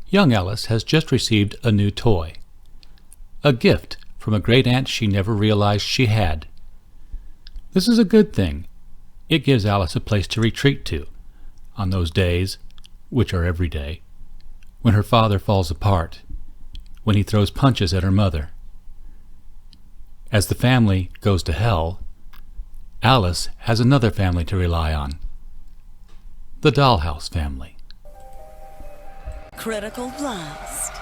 Young Alice has just received a new toy. A gift from a great aunt she never realized she had. This is a good thing. It gives Alice a place to retreat to on those days, which are every day, when her father falls apart, when he throws punches at her mother. As the family goes to hell, Alice has another family to rely on. The Dollhouse family. Critical Blast,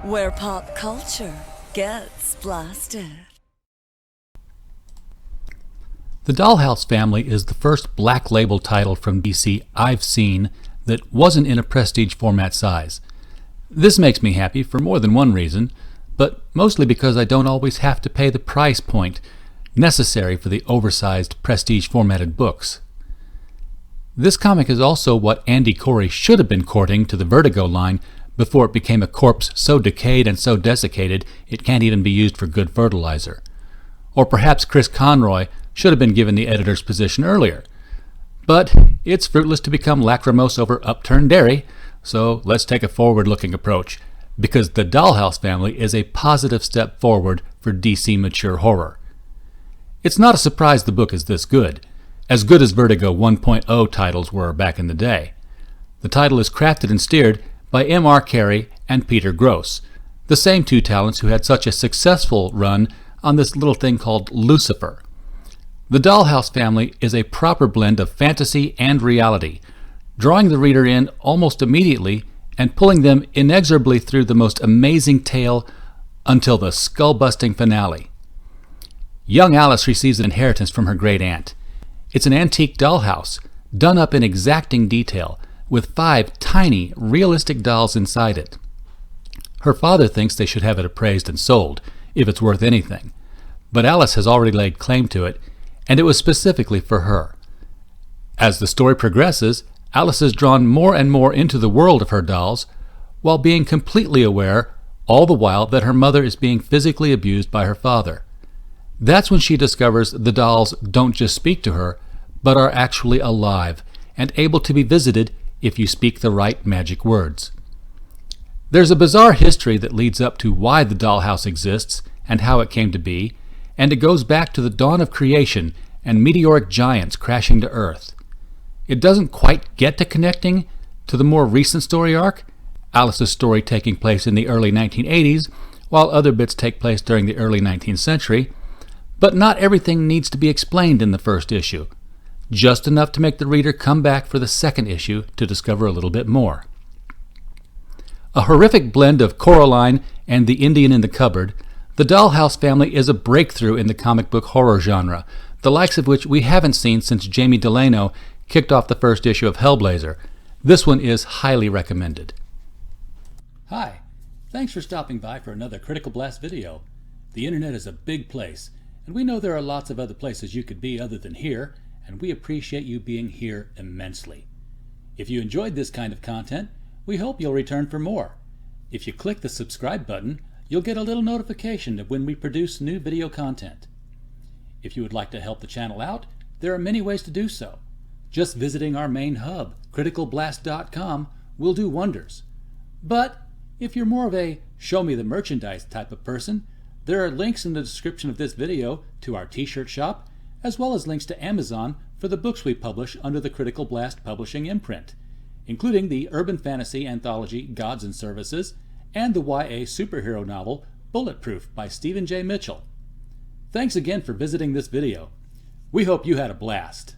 where pop culture gets blasted. The Dollhouse family is the first black label title from DC I've seen that wasn't in a prestige format size. This makes me happy for more than one reason, but mostly because I don't always have to pay the price point necessary for the oversized prestige formatted books. This comic is also what Andy Corey should have been courting to the Vertigo line before it became a corpse so decayed and so desiccated it can't even be used for good fertilizer. Or perhaps Chris Conroy should have been given the editor's position earlier. But it's fruitless to become lachrymose over upturned dairy, so let's take a forward-looking approach, because the Dollhouse family is a positive step forward for DC mature horror. It's not a surprise the book is this good as Vertigo 1.0 titles were back in the day. The title is crafted and steered by M.R. Carey and Peter Gross, the same two talents who had such a successful run on this little thing called Lucifer. The Dollhouse family is a proper blend of fantasy and reality, drawing the reader in almost immediately and pulling them inexorably through the most amazing tale until the skull-busting finale. Young Alice receives an inheritance from her great aunt. It's an antique dollhouse, done up in exacting detail, with 5 tiny, realistic dolls inside it. Her father thinks they should have it appraised and sold, if it's worth anything, but Alice has already laid claim to it, and it was specifically for her. As the story progresses, Alice is drawn more and more into the world of her dolls, while being completely aware, all the while, that her mother is being physically abused by her father. That's when she discovers the dolls don't just speak to her, but are actually alive, and able to be visited if you speak the right magic words. There's a bizarre history that leads up to why the dollhouse exists, and how it came to be, and it goes back to the dawn of creation and meteoric giants crashing to Earth. It doesn't quite get to connecting to the more recent story arc, Alice's story taking place in the early 1980s, while other bits take place during the early 19th century, but not everything needs to be explained in the first issue, just enough to make the reader come back for the second issue to discover a little bit more. A horrific blend of Coraline and the Indian in the Cupboard, the Dollhouse family is a breakthrough in the comic book horror genre, the likes of which we haven't seen since Jamie Delano kicked off the first issue of Hellblazer. This one is highly recommended. Hi, thanks for stopping by for another Critical Blast video. The internet is a big place, and we know there are lots of other places you could be other than here, and we appreciate you being here immensely. If you enjoyed this kind of content, we hope you'll return for more. If you click the subscribe button, you'll get a little notification of when we produce new video content. If you would like to help the channel out, there are many ways to do so. Just visiting our main hub, criticalblast.com, will do wonders. But if you're more of a show me the merchandise type of person, there are links in the description of this video to our t-shirt shop, as well as links to Amazon for the books we publish under the Critical Blast Publishing imprint, including the urban fantasy anthology Gods and Services and the YA superhero novel Bulletproof by Stephen J. Mitchell. Thanks again for visiting this video. We hope you had a blast.